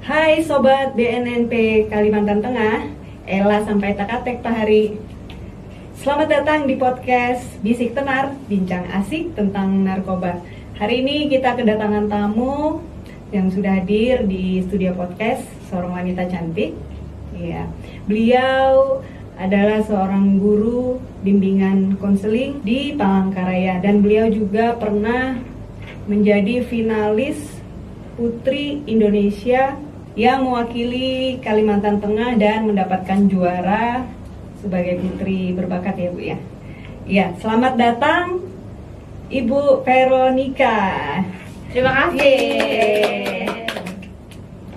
Hai Sobat BNNP Kalimantan Tengah, Ella sampai Takatek Pak Hari. Selamat datang di podcast Bisik Tenar, bincang asik tentang narkoba. Hari ini kita kedatangan tamu yang sudah hadir di studio podcast, seorang wanita cantik. Ya, beliau adalah seorang guru bimbingan konseling di Palangkaraya dan beliau juga pernah menjadi finalis Putri Indonesia yang mewakili Kalimantan Tengah dan mendapatkan juara sebagai putri berbakat ya Bu ya. Ya, selamat datang Ibu Veronica. Terima kasih.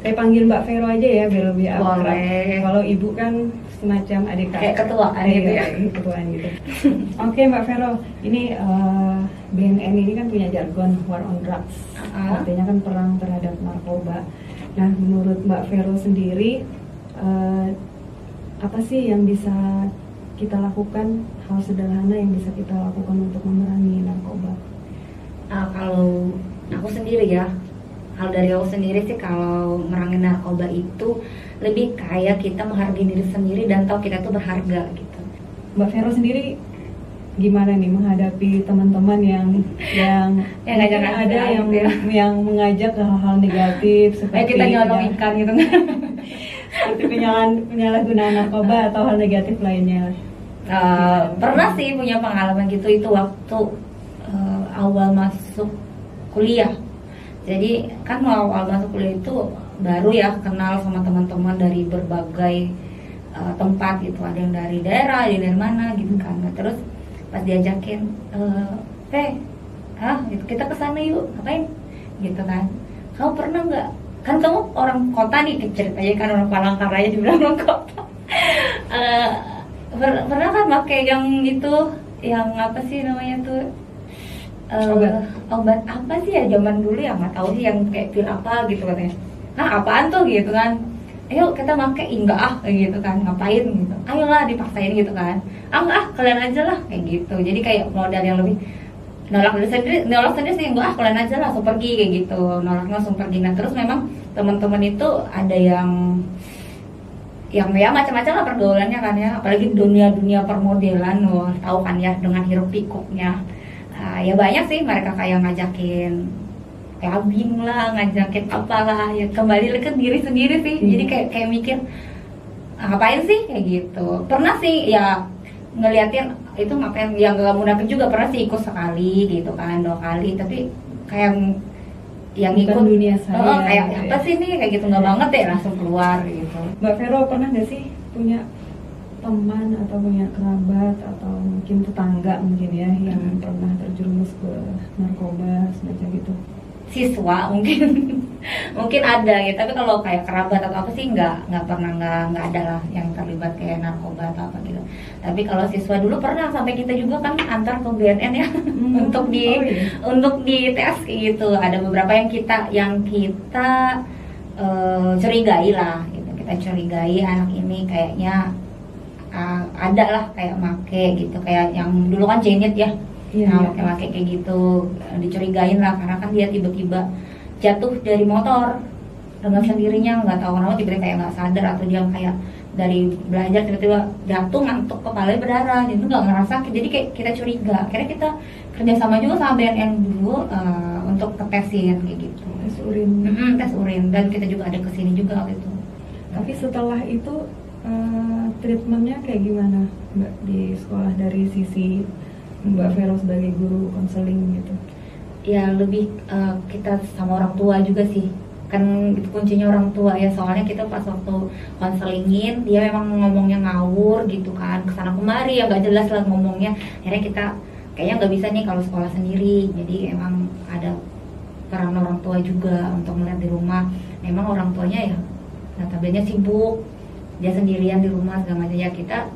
Saya panggil Mbak Vero aja ya biar lebih akrab. Boleh. Kalau Ibu kan semacam adik kakak. Kayak ketuaan gitu ya. Ketuaan gitu. Oke Mbak Vero, ini BNN ini kan punya jargon war on drugs. Artinya kan perang terhadap narkoba. Nah, menurut Mbak Vero sendiri, apa sih yang bisa kita lakukan, hal sederhana yang bisa kita lakukan untuk memerangi narkoba? Kalau aku sendiri ya, hal dari aku sendiri sih kalau merangin narkoba itu lebih kayak kita menghargai diri sendiri dan tahu kita tuh berharga gitu. Mbak Vero sendiri gimana nih menghadapi teman-teman yang ngajak ada yang mengajak ke hal-hal negatif seperti kita nyolong ikan gitu kan? seperti penyalahgunaan narkoba atau hal negatif lainnya. Pernah sih punya pengalaman gitu, itu waktu awal masuk kuliah. Jadi kan awal masuk kuliah itu baru ya kenal sama teman-teman dari berbagai tempat gitu, ada yang dari daerah, ada yang dari mana gitu kan. Nah, terus pas diajakin, gitu, kita kesana yuk, ngapain? Gitu kan. Kamu pernah nggak? Kan kamu orang kota nih, ceritanya kan orang Palangkaraya dibilang orang kota. Pernah kan pakai yang itu, yang apa sih namanya tuh? Obat apa sih ya zaman dulu ya, nggak tahu sih, yang kayak pil apa gitu katanya. Nah apaan tuh gitu kan? Ayo kita pakai, enggak gitu kan, ngapain gitu, ayolah dipaksain gitu kan, enggak kalian aja lah kayak gitu. Jadi kayak modal yang lebih nolak sendiri sih, enggak kalian aja lah, langsung pergi kayak gitu, nolaknya langsung pergi. Nah terus memang teman-teman itu ada yang ya macam-macam lah pergaulannya kan ya, apalagi dunia permodelan, tahu kan ya dengan hiruk pikuknya. Ya banyak sih mereka kayak ngajakin clubbing lah, ngajakin apalah, ya kembali ke diri sendiri sih. Jadi kayak mikir ngapain sih kayak gitu. Pernah sih ya ngeliatin itu ngapain, yang gak munafik juga pernah sih ikut sekali gitu kan, 2 kali, tapi kayak yang ikut dunia saya kayak apa sih nih kayak gitu, nggak banget ya, langsung keluar gitu. Mbak Vero pernah nggak sih punya teman atau punya kerabat atau mungkin tetangga mungkin ya yang pernah terjerumus ke narkoba semacam itu? Siswa mungkin ada gitu, tapi kalau kayak kerabat atau apa sih nggak pernah, nggak ada lah yang terlibat kayak narkoba atau apa gitu. Tapi kalau siswa dulu pernah, sampai kita juga kan antar ke BNN ya untuk di tes gitu. Ada beberapa yang kita curigai lah gitu, kita curigai anak ini kayaknya ada lah kayak make gitu, kayak yang dulu kan Janet ya. Nah, pakai kayak gitu, dicurigain lah karena kan dia tiba-tiba jatuh dari motor dengan sendirinya, nggak tahu kenapa tiba-tiba kayak nggak sadar, atau dia kayak dari belajar tiba-tiba jatuh ngantuk, kepalanya berdarah, jadi nggak ngerasa. Jadi kayak kita curiga, akhirnya kita kerjasama juga sama BNN dulu untuk ketesin kayak gitu, tes urin, dan kita juga ada kesini juga waktu itu. Tapi setelah itu treatmentnya kayak gimana Mbak di sekolah dari sisi Mbak Vero sebagai guru konseling gitu? Ya lebih kita sama orang tua juga sih, kan itu kuncinya orang tua ya. Soalnya kita pas waktu konselingin, dia memang ngomongnya ngawur gitu kan, kesana kemari ya nggak jelas lah ngomongnya. Akhirnya kita kayaknya nggak bisa nih kalau sekolah sendiri, jadi emang ada peran orang tua juga untuk melihat di rumah. Memang orang tuanya ya notabene sibuk, dia sendirian di rumah segala macam ya. Kita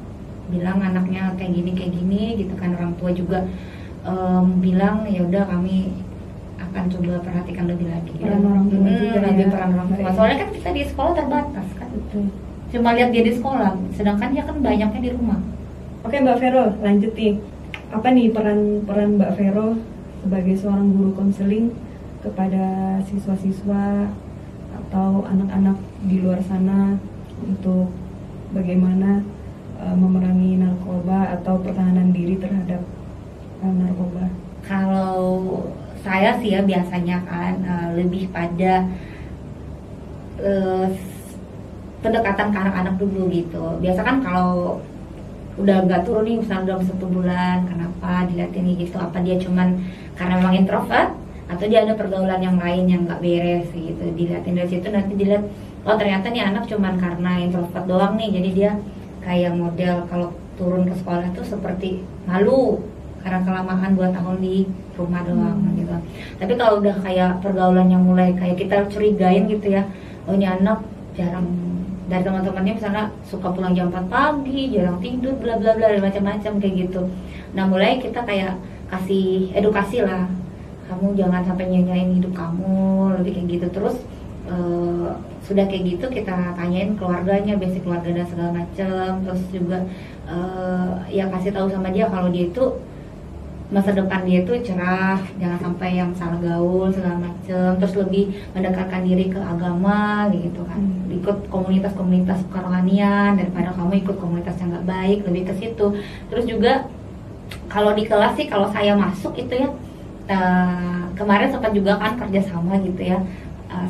bilang anaknya kayak gini gitu kan, orang tua juga bilang ya udah kami akan coba perhatikan lebih lagi. Peran orang tua juga lebih ya. peran orang tua. Soalnya kan kita di sekolah terbatas kan. Betul. Cuma lihat dia di sekolah, sedangkan dia kan banyaknya di rumah. Oke Mbak Vero, lanjut nih. Apa nih peran Mbak Vero sebagai seorang guru konseling kepada siswa-siswa atau anak-anak di luar sana untuk bagaimana memerangi narkoba atau pertahanan diri terhadap narkoba? Kalau saya sih ya biasanya kan lebih pada pendekatan ke anak-anak dulu gitu. Biasa kan kalau udah nggak turun nih, misalnya dalam 1 bulan, kenapa dilihatin gitu? Apa dia cuman karena memang introvert, atau dia ada pergaulan yang lain yang nggak beres gitu? Dilihatin dari situ, nanti dilihat, oh ternyata nih anak cuman karena introvert doang nih, jadi dia kayak model kalau turun ke sekolah tuh seperti malu karena kelamaan 2 tahun di rumah doang gitu. Tapi kalau udah kayak pergaulan yang mulai kayak kita curigain gitu ya, oh ini anak jarang, dari teman-temannya misalnya suka pulang jam 4 pagi, jarang tidur, bla bla bla, macam-macam kayak gitu. Nah mulai kita kayak kasih edukasi lah, kamu jangan sampai nyanyain hidup kamu, lebih kayak gitu. Terus sudah kayak gitu kita tanyain keluarganya, basic keluarga dan segala macam. Terus juga ya kasih tahu sama dia kalau dia itu masa depan dia itu cerah, jangan sampai yang salah gaul segala macem. Terus lebih mendekatkan diri ke agama gitu kan, ikut komunitas-komunitas kerohanian daripada kamu ikut komunitas yang nggak baik, lebih ke situ. Terus juga kalau di kelas sih, kalau saya masuk itu ya, kemarin sempat juga kan kerjasama gitu ya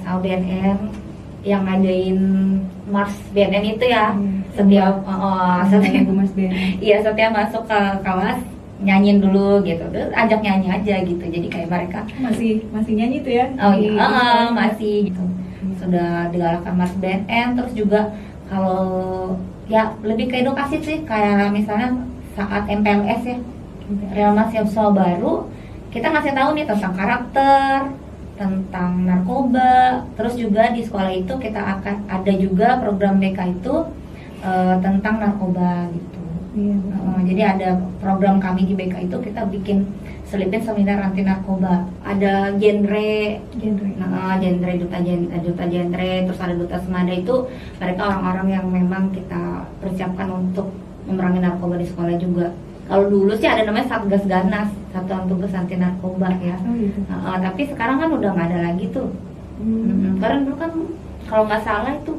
sama BNN yang ngadain Mars BNN itu ya, setiap Mas BNN. iya setiap masuk ke kelas nyanyiin dulu gitu, terus ajak nyanyi aja gitu. Jadi kayak mereka masih nyanyi tuh ya? Oh iya, masih gitu. Sudah digalakkan Mas BNN. Terus juga kalau ya lebih ke edukasi sih, kayak misalnya saat MPLS ya, Real Mahasiswa Baru, kita ngasih tahu nih tentang karakter, tentang narkoba. Terus juga di sekolah itu kita akan ada juga program BK itu tentang narkoba gitu. Jadi ada program kami di BK itu, kita bikin selipin seminar anti narkoba. Ada genre, duta genre, terus ada duta semada. Itu mereka orang-orang yang memang kita persiapkan untuk memerangi narkoba di sekolah juga. Kalau dulu sih ada namanya Satgas Ganas, Satuan Tugas Anti Narkoba ya. Tapi sekarang kan udah nggak ada lagi tuh. Karena dulu kan kalau nggak salah itu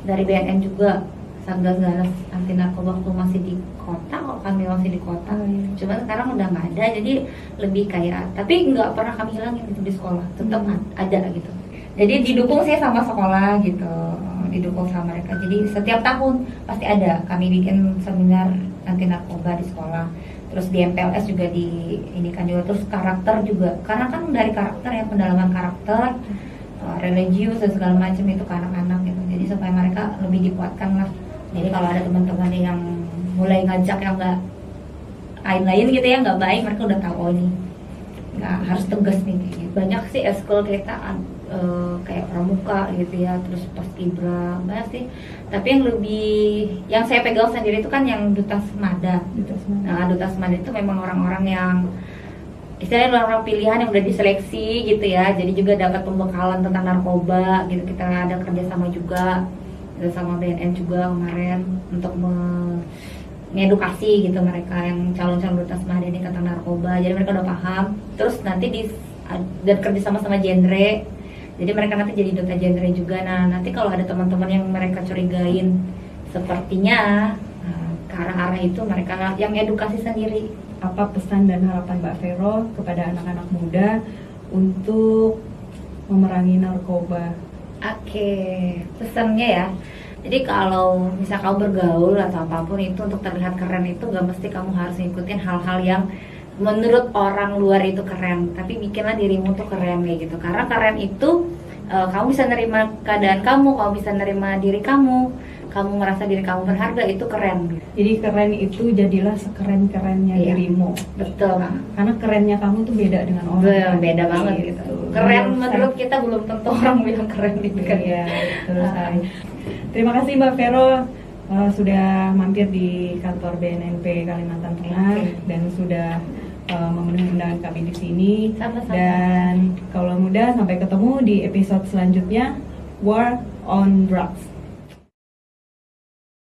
dari BNN juga, Satgas Ganas Anti Narkoba waktu masih di kota, kalau kami masih di kota. Cuman sekarang udah nggak ada, jadi lebih kayak, tapi nggak pernah kami hilangin itu di sekolah, tetap ada gitu. Jadi didukung sih sama sekolah gitu, didukung sama mereka. Jadi setiap tahun pasti ada kami bikin seminar anti narkoba di sekolah. Terus di MPLS juga di ini kan juga. Terus karakter juga, karena kan dari karakter ya, pendalaman karakter, religius dan segala macam itu ke anak-anak gitu. Jadi supaya mereka lebih dikuatkan lah. Jadi kalau ada teman-teman yang mulai ngajak yang nggak lain-lain gitu ya, nggak baik, mereka udah tahu, oh ini nggak harus tegas nih gitu. Banyak sih eskul kita kayak pramuka gitu ya, terus paskibra banyak sih. Tapi yang lebih, yang saya pegang sendiri itu kan yang duta semada. Nah, duta semada itu memang orang-orang yang istilahnya orang-orang pilihan yang udah diseleksi gitu ya. Jadi juga dapat pembekalan tentang narkoba gitu. Kita ada kerjasama juga sama BNN juga kemarin untuk mengedukasi gitu mereka yang calon-calon duta semada ini tentang narkoba. Jadi mereka udah paham. Terus nanti dan kerjasama sama genre. Jadi mereka nanti jadi duta genre juga. Nah nanti kalau ada teman-teman yang mereka curigain sepertinya ke arah-arah itu, mereka yang edukasi sendiri. Apa pesan dan harapan Mbak Vero kepada anak-anak muda untuk memerangi narkoba? Oke, pesannya ya. Jadi kalau misal kamu bergaul atau apapun itu untuk terlihat keren itu gak mesti kamu harus ngikutin hal-hal yang menurut orang luar itu keren, tapi bikinlah dirimu tuh keren kayak gitu. Karena keren itu kamu bisa nerima keadaan kamu bisa nerima diri kamu merasa diri kamu berharga, itu keren. Jadi keren itu jadilah sekeren-kerennya dirimu. Betul. Karena kerennya kamu tuh beda dengan orang. Beda banget gitu. Keren menurut kita belum tentu orang bilang keren gitu kan. Iya, betul sekali. Terima kasih Mbak Vero sudah mampir di kantor BNNP Kalimantan Tengah dan sudah memenuhi undangan kami di sini. Sama-sama. Dan kalau muda, sampai ketemu di episode selanjutnya, War on Drugs.